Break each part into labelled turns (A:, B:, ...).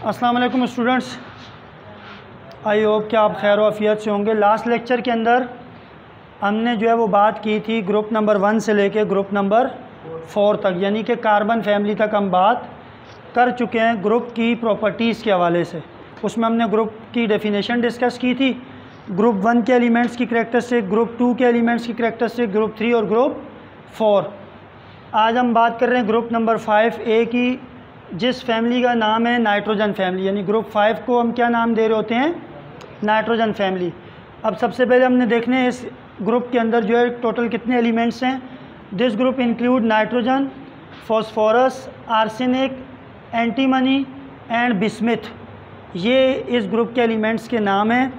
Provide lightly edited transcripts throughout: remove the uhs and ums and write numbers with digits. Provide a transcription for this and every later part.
A: अस्सलाम वालेकुम students, I hope कि आप खैर आफियत से होंगे। लास्ट लेक्चर के अंदर हमने जो है वो बात की थी ग्रुप नंबर 1 से लेके ग्रुप नंबर 4 तक, यानी कि कार्बन फैमिली तक हम बात कर चुके हैं ग्रुप की प्रॉपर्टीज़ के हवाले से। उसमें हमने ग्रुप की डेफिनेशन डिस्कस की थी, ग्रुप 1 के एलिमेंट्स की करैक्टरिस्टिक, ग्रुप 2 के एलिमेंट्स की करैक्टरिस्टिक, ग्रुप 3 और ग्रुप 4। आज हम बात कर रहे हैं ग्रुप नंबर 5A की, जिस फैमिली का नाम है नाइट्रोजन फैमिली, यानी ग्रुप 5 को हम क्या नाम दे रहे होते हैं? Nitrogen family. अब सबसे पहले हमने देखने हैं इस ग्रुप के अंदर जो है टोटल कितने एलिमेंट्स हैं। This group include nitrogen, phosphorus, arsenic, antimony and bismuth. ये इस ग्रुप के एलिमेंट्स के नाम हैं।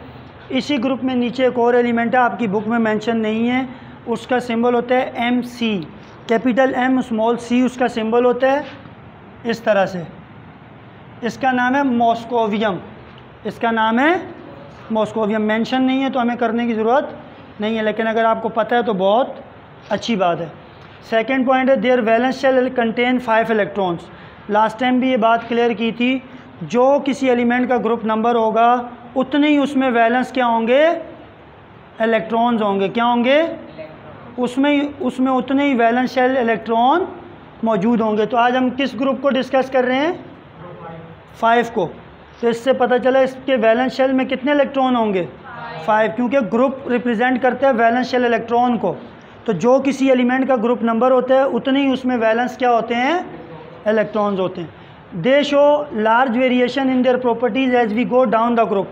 A: इसी ग्रुप में नीचे एक और एलिमेंट है, आपकी बुक में मेंशन नहीं है, उसका सिंबल होता है MC, capital M small c उसका सिंबल होता है इस तरह से। इसका नाम है मॉस्कोवियम, इसका नाम है मॉस्कोवियम। मेंशन नहीं है तो हमें करने की ज़रूरत नहीं है, लेकिन अगर आपको पता है तो बहुत अच्छी बात है। सेकंड पॉइंट है their valence shell contain 5 electrons. Last time भी ये बात क्लियर की थी, जो किसी एलिमेंट का ग्रुप नंबर होगा उतने ही उसमें वैलेंस क्या होंगे? इलेक्ट्रॉन्स होंगे। क्या होंगे? उसमें उतने ही वैलेंस शेल इलेक्ट्रॉन मौजूद होंगे। तो आज हम किस ग्रुप को डिस्कस कर रहे हैं? 5 को। तो इससे पता चला इसके वैलेंस शेल में कितने इलेक्ट्रॉन होंगे? 5, क्योंकि ग्रुप रिप्रेजेंट करता है वैलेंस शेल इलेक्ट्रॉन को। तो जो किसी एलिमेंट का ग्रुप नंबर होता है उतने ही उसमें वैलेंस क्या होते हैं? इलेक्ट्रॉन्स होते हैं। They show large variation in their properties as we go down the group.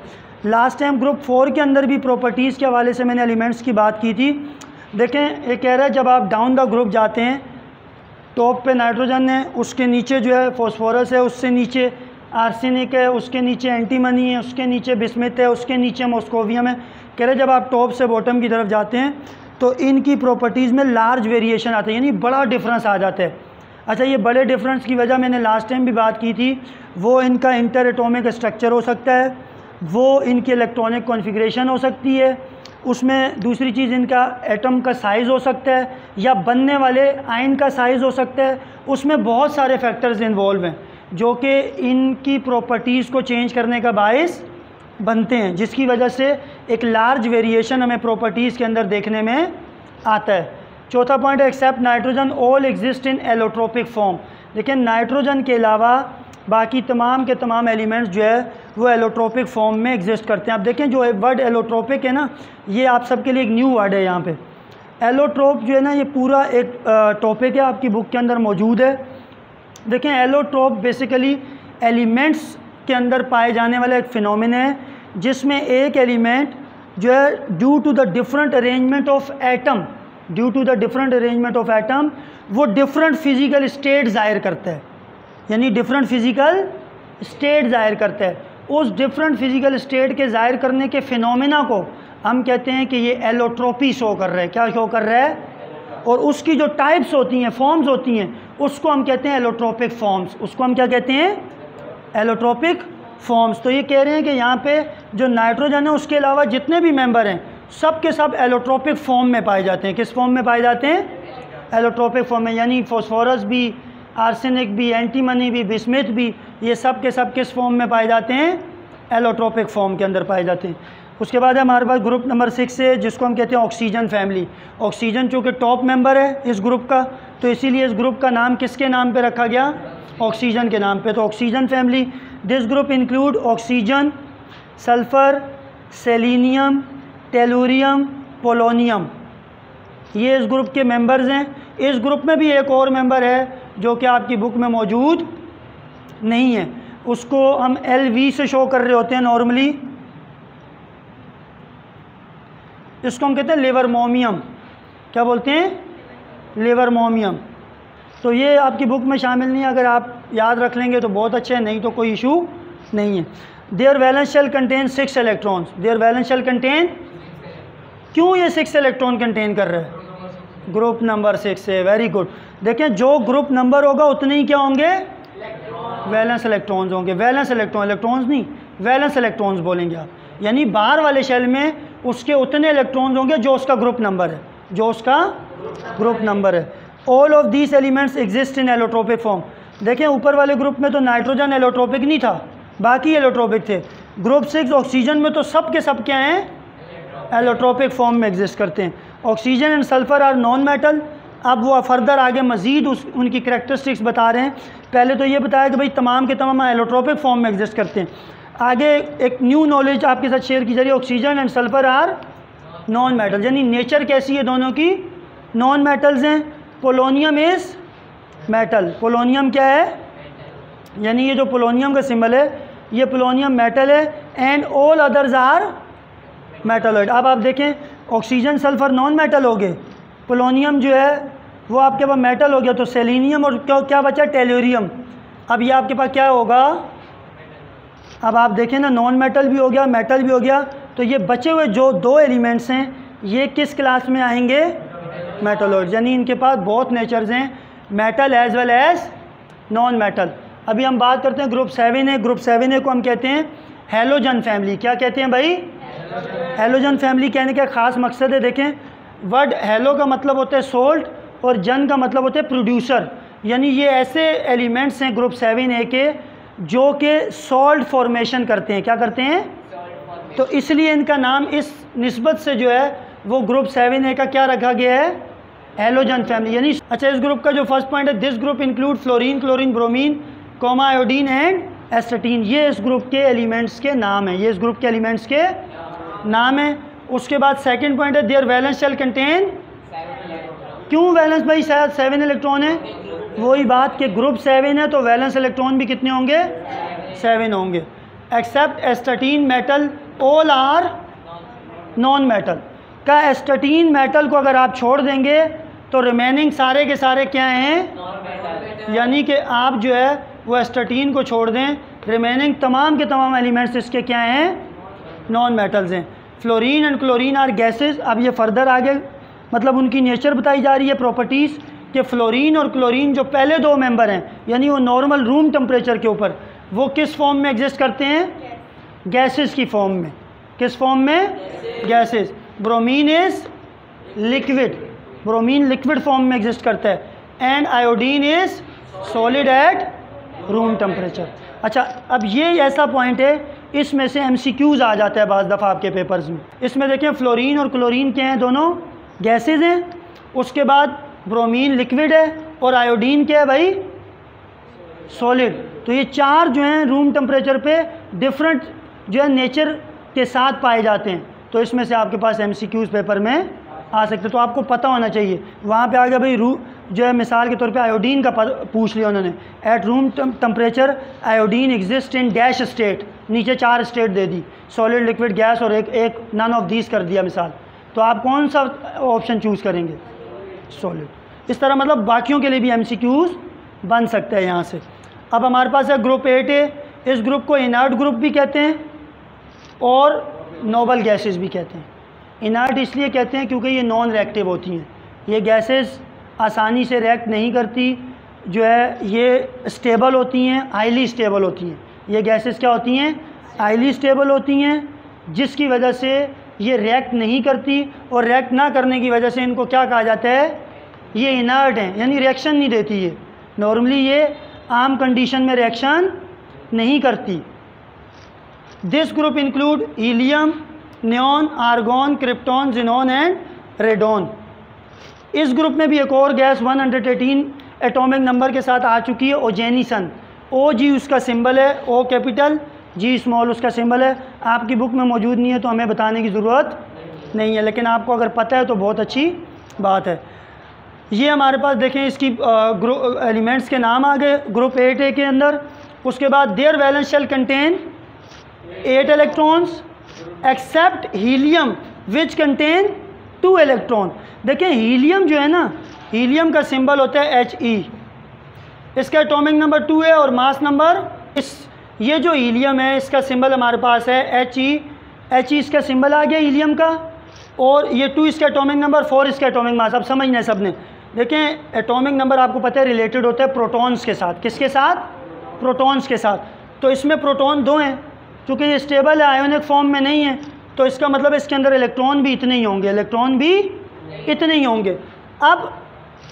A: Last time group 4 के अंदर भी प्रॉपर्टीज़ के हवाले से मैंने एलिमेंट्स की बात की थी। देखें, ये कह रहा है जब आप डाउन द ग्रुप जाते हैं, टॉप पे नाइट्रोजन है, उसके नीचे जो है फॉस्फोरस है, उससे नीचे आर्सेनिक है, उसके नीचे एंटीमनी है, उसके नीचे बिस्मिथ है, उसके नीचे मॉस्कोवियम है। कह रहे जब आप टॉप से बॉटम की तरफ जाते हैं तो इनकी प्रॉपर्टीज़ में लार्ज वेरिएशन आता है, यानी बड़ा डिफरेंस आ जाता है। अच्छा, ये बड़े डिफरेंस की वजह मैंने लास्ट टाइम भी बात की थी, वो इनका इंटर एटॉमिक स्ट्रक्चर हो सकता है, वो इनकी इलेक्ट्रॉनिक कॉन्फ़िगरेशन हो सकती है, उसमें दूसरी चीज़ इनका एटम का साइज़ हो सकता है, या बनने वाले आयन का साइज़ हो सकता है। उसमें बहुत सारे फैक्टर्स इन्वॉल्व हैं जो कि इनकी प्रॉपर्टीज़ को चेंज करने का बायस बनते हैं, जिसकी वजह से एक लार्ज वेरिएशन हमें प्रॉपर्टीज़ के अंदर देखने में आता है। चौथा पॉइंट है except nitrogen all exist in allotropic form. लेकिन नाइट्रोजन के अलावा बाकी तमाम के तमाम एलिमेंट्स जो है वो एलोट्रोपिक फॉर्म में एग्जिस्ट करते हैं। अब देखें, जो वर्ड एलोट्रोपिक है ना, ये आप सबके लिए एक न्यू वर्ड है यहाँ पे। एलोट्रोप जो है ना, ये पूरा एक टॉपिक है, आपकी बुक के अंदर मौजूद है। देखें, एलोट्रोप बेसिकली एलिमेंट्स के अंदर पाए जाने वाला एक फिनोमेना है, जिसमें एक एलिमेंट जो है due to the different arrangement of atom, वो डिफरेंट फिज़िकल स्टेट ज़ाहिर करता है, यानी डिफरेंट फिज़िकल स्टेट ज़ाहिर करता है। उस डिफरेंट फिज़िकल स्टेट के ज़ाहिर करने के फिनोमेना को हम कहते हैं कि ये एलोट्रोपी शो कर रहा है। क्या शो कर रहा है? और उसकी जो टाइप्स होती हैं, फॉर्म्स होती हैं, उसको हम कहते हैं एलोट्रोपिक फॉर्म्स। उसको हम क्या कहते हैं? Allotropic forms. तो ये कह रहे हैं कि यहाँ पे जो नाइट्रोजन है उसके अलावा जितने भी मेंबर हैं सब के सब एलोट्रोपिक फॉर्म में पाए जाते हैं। किस फॉर्म में पाए जाते हैं? एलोट्रोपिक फॉर्म में, यानी फॉस्फोरस भी, आर्सेनिक भी, एंटीमनी भी, बिस्मिथ भी, ये सब के सब किस फॉर्म में पाए जाते हैं? एलोट्रोपिक फॉर्म के अंदर पाए जाते हैं। उसके बाद हमारे पास ग्रुप नंबर 6 है, जिसको हम कहते हैं ऑक्सीजन फैमिली। ऑक्सीजन चूँकि टॉप मेंबर है इस ग्रुप का, तो इसीलिए इस ग्रुप का नाम किसके नाम पे रखा गया? ऑक्सीजन के नाम पे। तो oxygen family, this group include oxygen, sulphur, selenium, tellurium, polonium. ये इस ग्रुप के मेंबर्स हैं। इस ग्रुप में भी एक और मेंबर है जो कि आपकी बुक में मौजूद नहीं है, उसको हम LV से शो कर रहे होते हैं नॉर्मली। इसको हम कहते हैं लिवरमोमियम। क्या बोलते हैं? लिवरमोमियम। तो ये आपकी बुक में शामिल नहीं है, अगर आप याद रख लेंगे तो बहुत अच्छा है, नहीं तो कोई इशू नहीं है। Their valence shell contain 6 electrons. Their valence shell contain, क्यों ये 6 इलेक्ट्रॉन कंटेन कर रहा है? ग्रुप नंबर 6 से। Very good. देखें, जो ग्रुप नंबर होगा उतने ही क्या होंगे? वैलेंस इलेक्ट्रॉन्स होंगे। वैलेंस इलेक्ट्रॉन, इलेक्ट्रॉन्स नहीं, वैलेंस इलेक्ट्रॉन्स बोलेंगे आप, यानी बाहर वाले शेल में उसके उतने इलेक्ट्रॉन्स होंगे जो उसका ग्रुप नंबर है, जो उसका ग्रुप नंबर है। All of these elements exist in allotropic form. देखें, ऊपर वाले ग्रुप में तो नाइट्रोजन एलोट्रोपिक नहीं था, बाकी एलोट्रोपिक थे। ग्रुप 6 ऑक्सीजन में तो सब के सब क्या हैं, एलोट्रोपिक फॉर्म में एग्जिस्ट करते हैं। Oxygen and sulphur are non metal. अब वो फर्दर आगे मज़ीद उनकी करैक्टरिस्टिक्स बता रहे हैं। पहले तो ये बताया कि भाई तमाम के तमाम एलोट्रोपिक फॉर्म में एग्जिस्ट करते हैं। आगे एक न्यू नॉलेज आपके साथ शेयर की जा रही है, oxygen and sulphur are non metal, यानी नेचर कैसी है दोनों की, नॉन मेटल्स हैं। पोलोनियम इज़ मेटल, पोलोनियम क्या है, यानी ये जो पोलोनियम का सिंबल है ये पोलोनियम मेटल है। And all others are metalloid. अब आप देखें ऑक्सीजन सल्फ़र नॉन मेटल हो गए, पोलोनियम जो है वो आपके पास मेटल हो गया, तो सेलेनियम और क्या बचा, टेल्यूरियम। अब ये आपके पास क्या होगा, अब आप देखें ना, नॉन मेटल भी हो गया, मेटल भी हो गया, तो ये बचे हुए जो दो एलिमेंट्स हैं ये किस क्लास में आएंगे, मेटलॉइड, यानी इनके पास बहुत नेचर्स हैं, metal as well as non metal. अभी हम बात करते हैं ग्रुप 7A। ग्रुप 7A को हम कहते हैं हैलोजन फैमिली। क्या कहते हैं भाई, हैलोजन फैमिली कहने का ख़ास मकसद है, देखें वर्ड हैलो का मतलब होता है सोल्ट और जन का मतलब होता है प्रोड्यूसर, यानी ये ऐसे एलिमेंट्स हैं ग्रुप 7A के जो कि सॉल्ट फॉर्मेशन करते हैं। क्या करते हैं, तो इसलिए इनका नाम इस निस्बत से जो है वो ग्रुप 7A का क्या रखा गया है, हैलोजन फैमिली। यानी अच्छा, इस ग्रुप का जो फर्स्ट पॉइंट है, this group include fluorine, chlorine, bromine, comma, iodine and astatine. ये इस ग्रुप के एलिमेंट्स के नाम है, ये इस ग्रुप के एलिमेंट्स के नाम है। उसके बाद सेकंड पॉइंट है, देयर वैलेंस शेल कंटेन, क्यों वैलेंस भाई, शायद 7 इलेक्ट्रॉन है, वही बात कि ग्रुप 7 है तो वैलेंस इलेक्ट्रॉन भी कितने होंगे, 7 होंगे। Except astatine metal all are non metal. का एस्टेटीन मेटल को अगर आप छोड़ देंगे तो रिमेनिंग सारे के सारे क्या हैं, यानी कि आप जो है वो एस्टेटीन को छोड़ दें, रिमेनिंग तमाम के तमाम एलिमेंट्स इसके क्या हैं, नॉन मेटल्स हैं। Fluorine and chlorine are gases. अब ये फर्दर आगे मतलब उनकी नेचर बताई जा रही है, प्रॉपर्टीज़, कि फ्लोरीन और क्लोरीन जो पहले दो मेंबर हैं, यानी वो नॉर्मल रूम टेम्परेचर के ऊपर वो किस फॉर्म में एग्जिस्ट करते हैं, गैसेस की फॉर्म में। किस फॉर्म में, gases. Bromine is liquid, bromine liquid form में एग्जिस्ट करता है। And iodine is solid at room temperature. अच्छा, अब ये ऐसा पॉइंट है, इसमें से MCQs आ जाता है बाज़ दफ़ा आपके पेपर्स में। इसमें देखें फ्लोरीन और क्लोरीन क्या हैं, दोनों गैसेस हैं। उसके बाद ब्रोमीन लिक्विड है और आयोडीन क्या है भाई, सॉलिड। तो ये चार जो हैं रूम टेम्परेचर पे डिफरेंट जो है नेचर के साथ पाए जाते हैं। तो इसमें से आपके पास MCQs पेपर में आ सकते, तो आपको पता होना चाहिए। वहाँ पे आ गया भाई जो है मिसाल के तौर पे आयोडीन का पूछ लिया उन्होंने, at room temperature iodine exist in dash state, नीचे 4 स्टेट दे दी, सॉलिड, लिक्विड, गैस और एक नन ऑफ दीज कर दिया मिसाल। तो आप कौन सा ऑप्शन चूज़ करेंगे, सॉलिड। इस तरह मतलब बाकियों के लिए भी MCQs बन सकते हैं यहाँ से। अब हमारे पास है ग्रुप 8A। इस ग्रुप को इनर्ट ग्रुप भी कहते हैं और नोबल गैसेस भी कहते हैं। इनर्ट इसलिए कहते हैं क्योंकि ये नॉन रिएक्टिव होती हैं, ये गैसेस आसानी से रिएक्ट नहीं करती, जो है ये स्टेबल होती हैं, हाईली स्टेबल होती हैं। ये गैसेस क्या होती हैं, हाईली स्टेबल होती हैं, जिसकी वजह से ये रिएक्ट नहीं करती, और रिएक्ट ना करने की वजह से इनको क्या कहा जाता है, ये इनर्ट हैं, यानी रिएक्शन नहीं देती। ये नॉर्मली ये आम कंडीशन में रिएक्शन नहीं करती। This group include helium, neon, argon, krypton, xenon and radon. इस ग्रुप में भी एक और गैस 118 एटॉमिक नंबर के साथ आ चुकी है, ओजेनिसन। OG उसका सिंबल है, O कैपिटल, G स्मॉल उसका सिंबल है। आपकी बुक में मौजूद नहीं है तो हमें बताने की ज़रूरत नहीं है, लेकिन आपको अगर पता है तो बहुत अच्छी बात है। ये हमारे पास देखें इसकी एलिमेंट्स के नाम आ गए ग्रुप 8A के अंदर। उसके बाद their valence shell contain 8 electrons except helium which contain 2 electron. देखें हीलियम जो है ना, हीलियम का सिंबल होता है He, इसका एटॉमिक नंबर 2 है और मास नंबर ये जो हीलियम है इसका सिंबल हमारे पास है He इसका सिंबल आ गया हीलियम का, और ये 2 इसका एटॉमिक नंबर, 4 इसका एटॉमिक मास। अब समझना है सबने। देखें एटॉमिक नंबर आपको पता है रिलेटेड होता है प्रोटॉन्स के साथ। किसके साथ, प्रोटॉन्स के साथ। तो इसमें प्रोटॉन 2 हैं, चूँकि ये स्टेबल है, आयोनिक फॉर्म में नहीं है, तो इसका मतलब इसके अंदर इलेक्ट्रॉन भी इतने ही होंगे, इलेक्ट्रॉन भी इतने ही होंगे। अब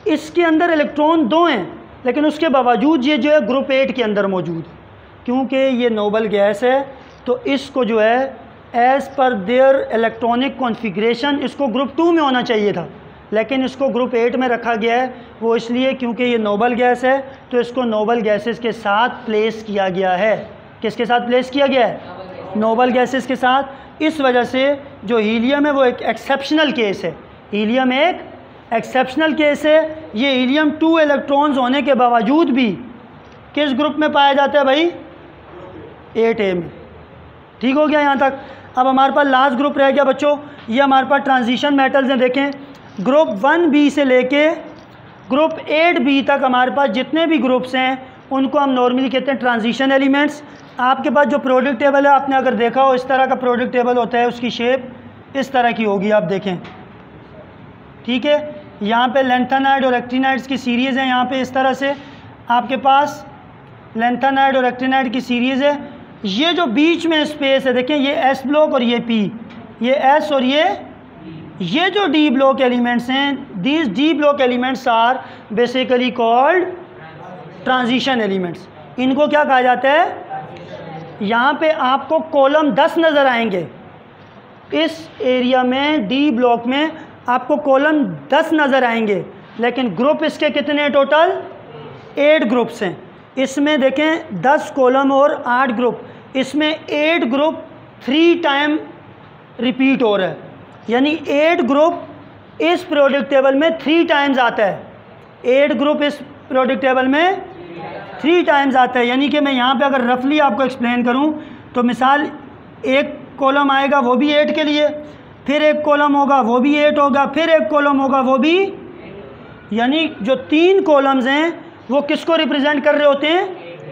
A: इसके अंदर इलेक्ट्रॉन 2 हैं, लेकिन उसके बावजूद ये जो है ग्रुप 8 के अंदर मौजूद है। क्योंकि ये नोबल गैस है तो इसको जो है एज़ पर देयर इलेक्ट्रॉनिक कॉन्फ़िगरेशन इसको ग्रुप 2 में होना चाहिए था, लेकिन इसको ग्रुप 8 में रखा गया है। वो इसलिए क्योंकि ये नोबल गैस है तो इसको नोबल गैसेस के साथ प्लेस किया गया है। किसके साथ प्लेस किया गया है? नोबल गैसेस के साथ। इस वजह से जो हीलियम है वो एक एक्सेप्शनल केस है। हीलियम एक एक्सेप्शनल केस है। ये हीलियम 2 इलेक्ट्रॉन्स होने के बावजूद भी किस ग्रुप में पाया जाता है भाई? 8A में। ठीक हो गया यहाँ तक। अब हमारे पास लास्ट ग्रुप रह गया बच्चों, ये हमारे पास ट्रांजिशन मेटल्स हैं। देखें ग्रुप 1B से लेके ग्रुप 8B तक हमारे पास जितने भी ग्रुप्स हैं उनको हम नॉर्मली कहते हैं ट्रांजिशन एलिमेंट्स। आपके पास जो प्रोडक्ट टेबल है आपने अगर देखा हो, इस तरह का प्रोडक्ट टेबल होता है, उसकी शेप इस तरह की होगी, आप देखें। ठीक है, यहाँ पे लेंथेनाइड और एक्टिनाइड्स की सीरीज़ है। यहाँ पे इस तरह से आपके पास लेंथेनाइड और एक्टिनाइड की सीरीज़ है। ये जो बीच में स्पेस है देखें, ये S ब्लॉक और ये P, ये S और ये जो D ब्लॉक एलिमेंट्स हैं, these D block elements are basically called transition elements. इनको क्या कहा जाता है? यहाँ पे आपको कॉलम 10 नज़र आएंगे। इस एरिया में D ब्लॉक में आपको कॉलम 10 नज़र आएंगे, लेकिन ग्रुप इसके कितने टोटल? 8 ग्रुप्स हैं। इसमें देखें 10 कॉलम और 8 ग्रुप, इसमें 8 ग्रुप 3 टाइम रिपीट हो रहा है, यानी 8 ग्रुप इस प्रोडक्ट टेबल में 3 टाइम्स आता है। 8 ग्रुप इस प्रोडक्ट टेबल में 3 टाइम्स आता है। यानी कि मैं यहाँ पे अगर रफली आपको एक्सप्लेन करूँ तो मिसाल एक कॉलम आएगा वो भी 8 के लिए, फिर एक कॉलम होगा वो भी 8 होगा, फिर एक कॉलम होगा वो भी, यानी जो 3 कॉलम्स हैं वो किसको रिप्रेजेंट कर रहे होते हैं?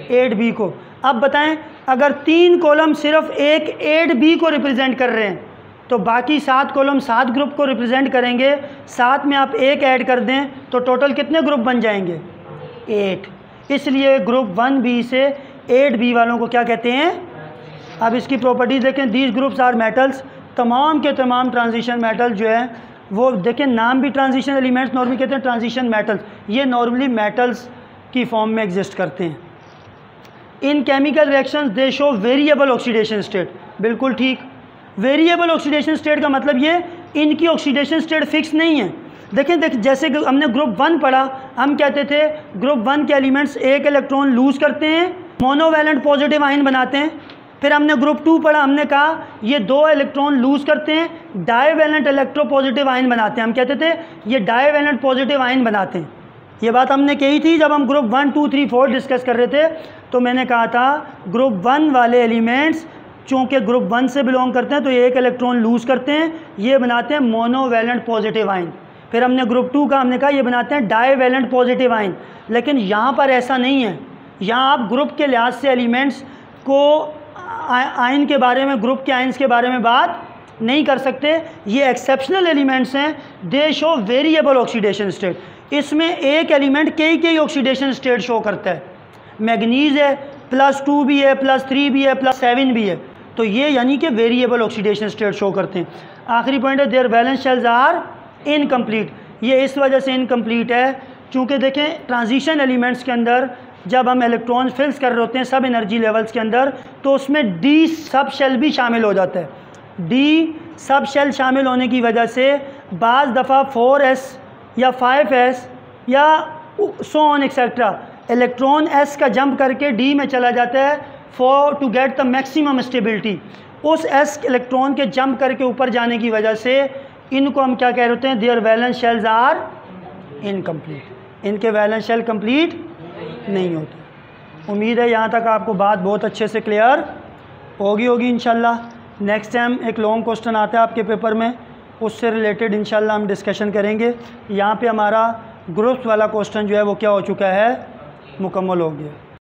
A: 8B को। अब बताएं अगर 3 कॉलम सिर्फ एक 8B को रिप्रेजेंट कर रहे हैं तो बाकी 7 कॉलम 7 ग्रुप को रिप्रेजेंट करेंगे। 7 में आप 1 ऐड कर दें तो टोटल कितने ग्रुप बन जाएंगे? 8। इसलिए ग्रुप 1B से 8B वालों को क्या कहते हैं? अब इसकी प्रॉपर्टीज़ देखें। दीज ग्रुप्स आर मेटल्स, तमाम के तमाम ट्रांजिशन मेटल जो है वो देखें, नाम भी ट्रांजिशन एलिमेंट्स नॉर्मली कहते हैं ट्रांजिशन मेटल्स। ये नॉर्मली मेटल्स की फॉर्म में एग्जिस्ट करते हैं। इन केमिकल रिएक्शंस दे शो वेरिएबल ऑक्सीडेशन स्टेट। बिल्कुल ठीक, वेरिएबल ऑक्सीडेशन स्टेट का मतलब ये इनकी ऑक्सीडेशन स्टेट फिक्स नहीं है। देखें जैसे हमने ग्रुप 1 पढ़ा, हम कहते थे ग्रुप 1 के एलिमेंट्स एक इलेक्ट्रॉन लूज करते हैं, मोनोवैलेंट पॉजिटिव आयन बनाते हैं। फिर हमने ग्रुप 2 पढ़ा, हमने कहा ये 2 इलेक्ट्रॉन लूज करते हैं, डाईवैलेंट इलेक्ट्रोपॉजिटिव आयन बनाते हैं। हम कहते थे ये डाईवैलेंट पॉजिटिव आयन बनाते हैं। ये बात हमने कही थी जब हम ग्रुप 1, 2, 3, 4 डिस्कस कर रहे थे। तो मैंने कहा था ग्रुप 1 वाले एलिमेंट्स चूँकि ग्रुप 1 से बिलोंग करते हैं तो ये एक इलेक्ट्रॉन लूज करते हैं, ये बनाते हैं मोनोवैलेंट पॉजिटिव आयन। फिर हमने ग्रुप 2 का हमने कहा ये बनाते हैं डाईवैलेंट पॉजिटिव आयन। लेकिन यहाँ पर ऐसा नहीं है। यहाँ आप ग्रुप के लिहाज से एलिमेंट्स को आयन के बारे में, ग्रुप के आयन्स के बारे में बात नहीं कर सकते। ये एक्सेप्शनल एलिमेंट्स हैं, they show variable oxidation state. इसमें एक एलिमेंट कई ऑक्सीडेशन स्टेट शो करता है। मैग्नीज है, +2 भी है, +3 भी है, +7 भी है, तो ये यानी कि वेरिएबल ऑक्सीडेशन स्टेट शो करते हैं। आखिरी पॉइंट है their valence shells are incomplete. ये इस वजह से इनकम्प्लीट है क्योंकि देखें ट्रांजिशन एलिमेंट्स के अंदर जब हम इलेक्ट्रॉन फिल्स कर रहे होते हैं सब एनर्जी लेवल्स के अंदर, तो उसमें डी सब शेल भी शामिल हो जाता है। डी सब शेल शामिल होने की वजह से बाज़ दफ़ा 4s या 5s या so on etcetera electron s का जंप करके d में चला जाता है for to get the maximum stability. उस s इलेक्ट्रॉन के जंप करके ऊपर जाने की वजह से इनको हम क्या कह रहे होते हैं? Their valence shells are incomplete. इनके वैलेंस शेल कंप्लीट नहीं होते। उम्मीद है यहाँ तक आपको बात बहुत अच्छे से क्लियर होगी इंशाल्लाह। नेक्स्ट टाइम एक लॉन्ग क्वेश्चन आता है आपके पेपर में, उससे रिलेटेड इंशाल्लाह हम डिस्कशन करेंगे। यहाँ पे हमारा ग्रुप्स वाला क्वेश्चन जो है वो क्या हो चुका है? मुकम्मल हो गया।